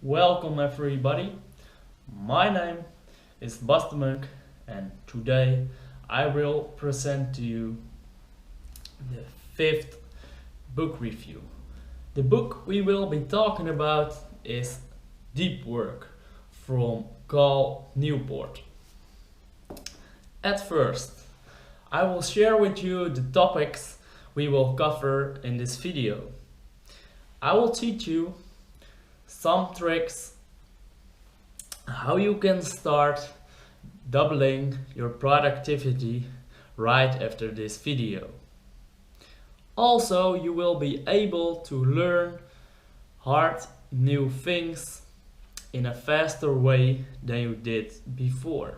Welcome everybody. My name is Bastemunk and today I will present to you the fifth book review. The book we will be talking about is Deep Work from Newport. At first, I will share with you the topics we will cover in this video. I will teach you some tricks how you can start doubling your productivity right after this video. Also, you will be able to learn hard new things in a faster way than you did before.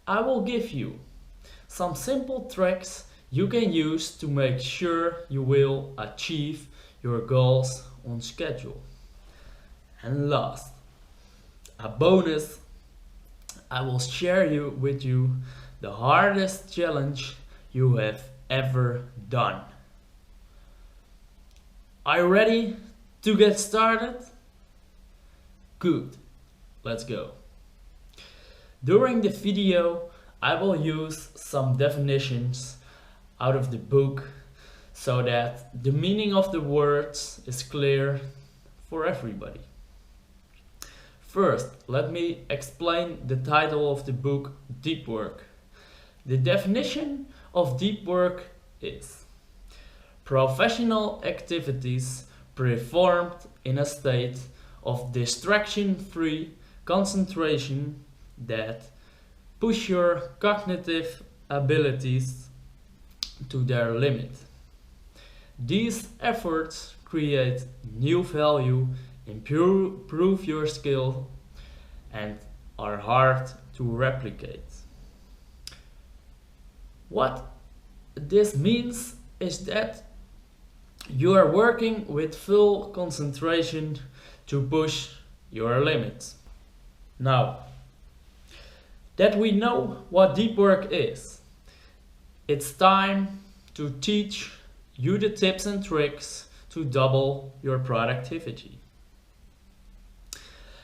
I will give you some simple tricks you can use to make sure you will achieve your goals on schedule. And last, a bonus, I will share with you the hardest challenge you have ever done. Are you ready to get started? Good, let's go. During the video, I will use some definitions out of the book so that the meaning of the words is clear for everybody. First, let me explain the title of the book, Deep Work. The definition of deep work is professional activities performed in a state of distraction-free concentration that push your cognitive abilities to their limit. These efforts create new value, improve your skill, and are hard to replicate. What this means is that you are working with full concentration to push your limits. Now, that we know what deep work is, it's time to teach you the tips and tricks to double your productivity.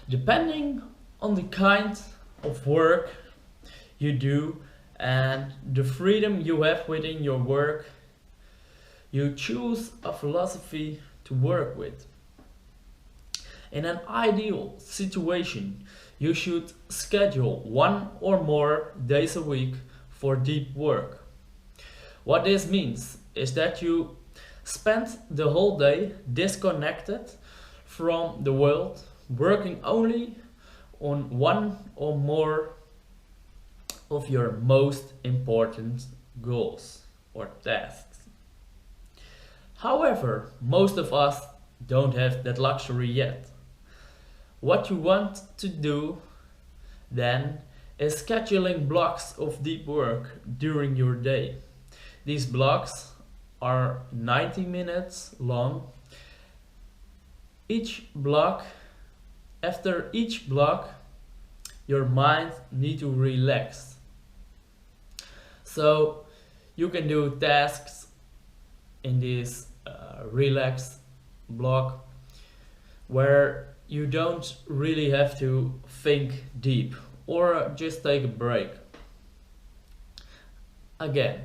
Depending on the kind of work you do and the freedom you have within your work, you choose a philosophy to work with. In an ideal situation, you should schedule 1 or more days a week for deep work. What this means is that you spend the whole day disconnected from the world, working only on 1 or more of your most important goals or tasks. However, most of us don't have that luxury yet. What you want to do then is scheduling blocks of deep work during your day. These blocks are 90 minutes long. After each block, your mind needs to relax. So you can do tasks in this relaxed block where you don't really have to think deep or just take a break. Again,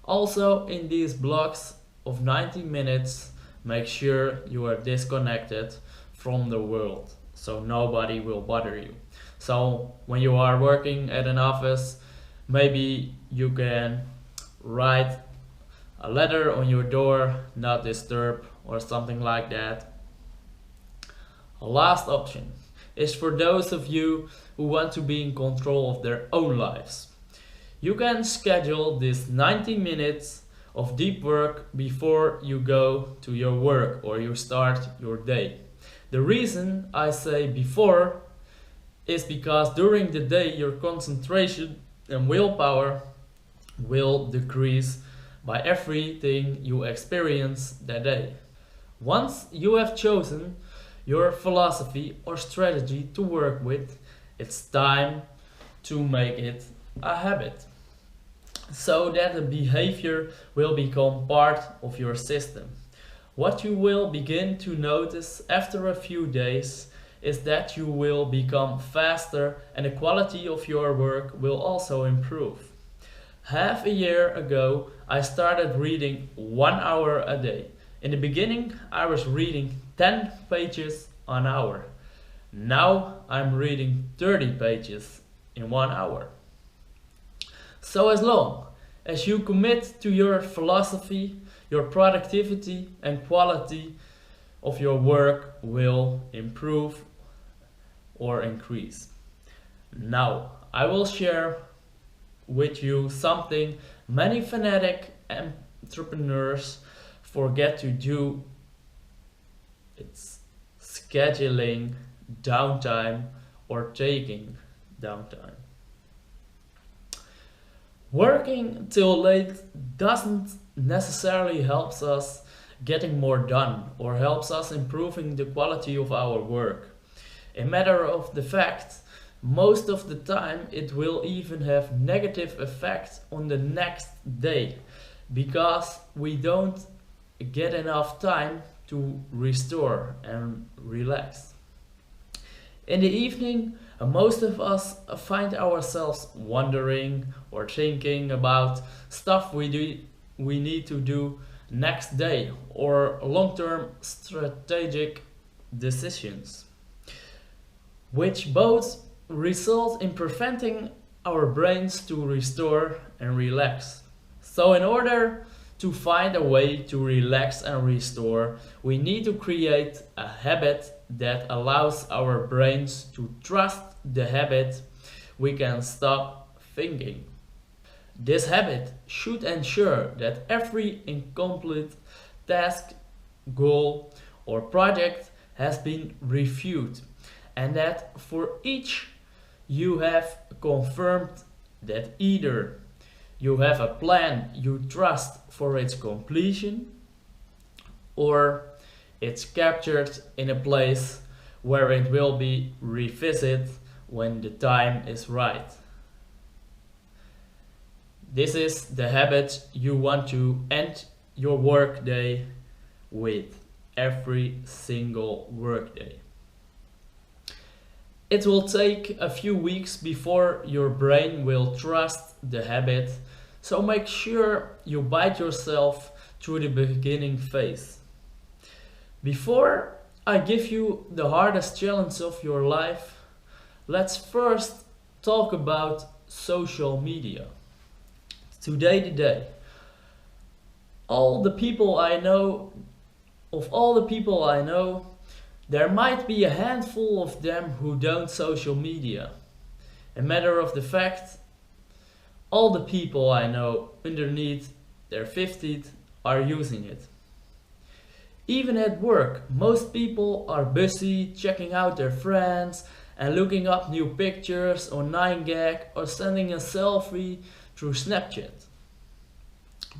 also in these blocks of 90 minutes, make sure you are disconnected from the world so nobody will bother you. So when you are working at an office, maybe you can write a letter on your door, not disturb, or something like that. A last option is for those of you who want to be in control of their own lives. You can schedule this 90 minutes of deep work before you go to your work or you start your day. The reason I say before is because during the day your concentration and willpower will decrease by everything you experience that day. Once you have chosen your philosophy or strategy to work with, it's time to make it a habit, so that the behavior will become part of your system. what you will begin to notice after a few days is that you will become faster and the quality of your work will also improve. Half a year ago, I started reading 1 hour a day. In the beginning, I was reading 10 pages an hour. Now I'm reading 30 pages in 1 hour. So as long as you commit to your philosophy, your productivity and quality of your work will improve or increase. Now, I will share with you something many fanatic entrepreneurs forget to do. It's scheduling downtime or taking downtime. Working till late doesn't necessarily helps us getting more done or helps us improving the quality of our work. A matter of the fact, most of the time it will even have negative effect on the next day because we don't get enough time to restore and relax. In the evening, most of us find ourselves wondering or thinking about stuff we need to do next day or long-term strategic decisions, which both result in preventing our brains to restore and relax. So in order to find a way to relax and restore, we need to create a habit that allows our brains to trust the habit we can stop thinking. This habit should ensure that every incomplete task, goal, or project has been reviewed, and that for each you have confirmed that either you have a plan you trust for its completion, or it's captured in a place where it will be revisited when the time is right. This is the habit you want to end your workday with every single workday. It will take a few weeks before your brain will trust the habit, so make sure you bite yourself through the beginning phase. Before I give you the hardest challenge of your life, let's first talk about social media. Today, all the people I know, there might be a handful of them who don't social media. A matter of the fact, all the people I know underneath their 50s are using it. Even at work, most people are busy checking out their friends and looking up new pictures on 9gag or sending a selfie through Snapchat.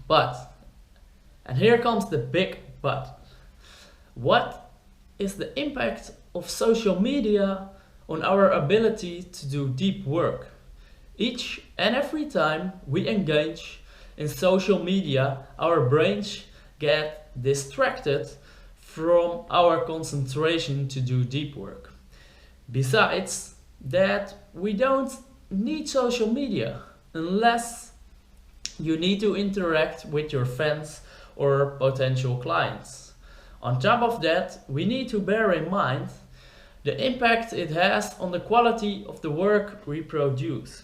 But, and here comes the big but, what is the impact of social media on our ability to do deep work? Each and every time we engage in social media, our brains get distracted from our concentration to do deep work. Besides that, we don't need social media unless you need to interact with your fans or potential clients. On top of that, we need to bear in mind the impact it has on the quality of the work we produce.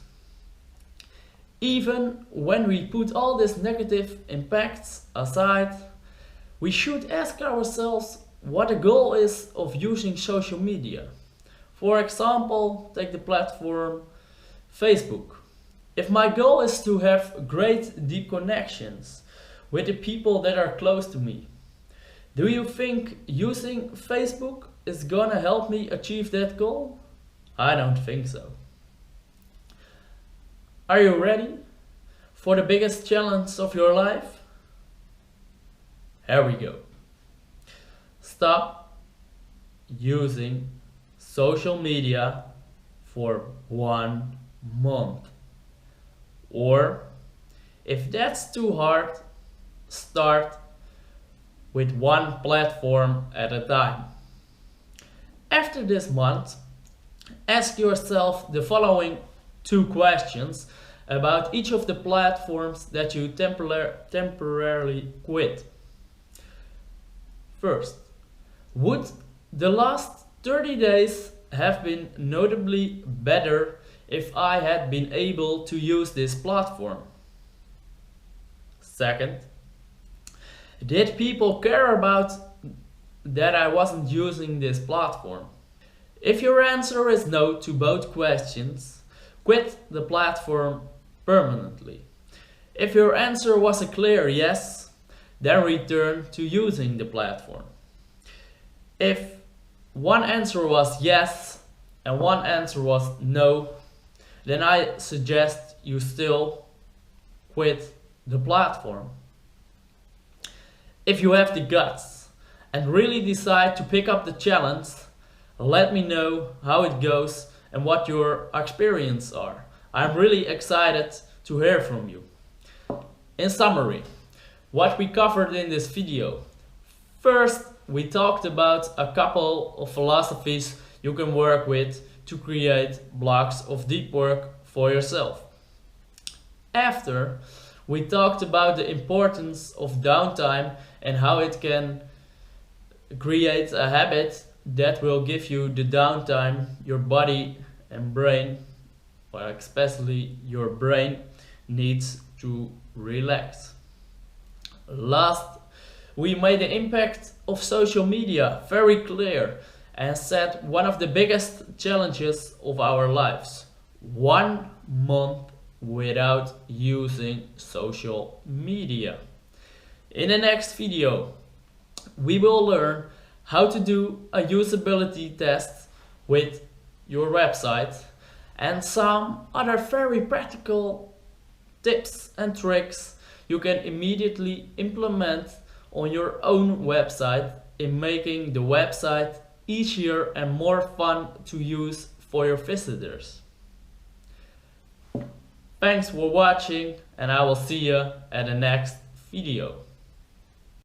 Even when we put all these negative impacts aside, we should ask ourselves what the goal is of using social media. For example, take the platform Facebook. If my goal is to have great deep connections with the people that are close to me, do you think using Facebook is gonna help me achieve that goal? I don't think so. Are you ready for the biggest challenge of your life? Here we go. Stop using social media for 1 month. Or if that's too hard, start with one platform at a time. After this month, ask yourself the following 2 questions about each of the platforms that you temporarily quit. First, would the last 30 days have been notably better if I had been able to use this platform? Second, did people care about that I wasn't using this platform? If your answer is no to both questions, quit the platform permanently. If your answer was a clear yes, then return to using the platform. If one answer was yes and one answer was no, then I suggest you still quit the platform. If you have the guts and really decide to pick up the challenge, let me know how it goes and what your experiences are. I'm really excited to hear from you. In summary, what we covered in this video. First, we talked about a couple of philosophies you can work with to create blocks of deep work for yourself. After, we talked about the importance of downtime and how it can create a habit that will give you the downtime your body and brain, or especially your brain, needs to relax. Last, we made the impact of social media very clear and set one of the biggest challenges of our lives: 1 month without using social media. In the next video, we will learn how to do a usability test with your website and some other very practical tips and tricks you can immediately implement on your own website in making the website easier and more fun to use for your visitors. Thanks for watching, and I will see you at the next video.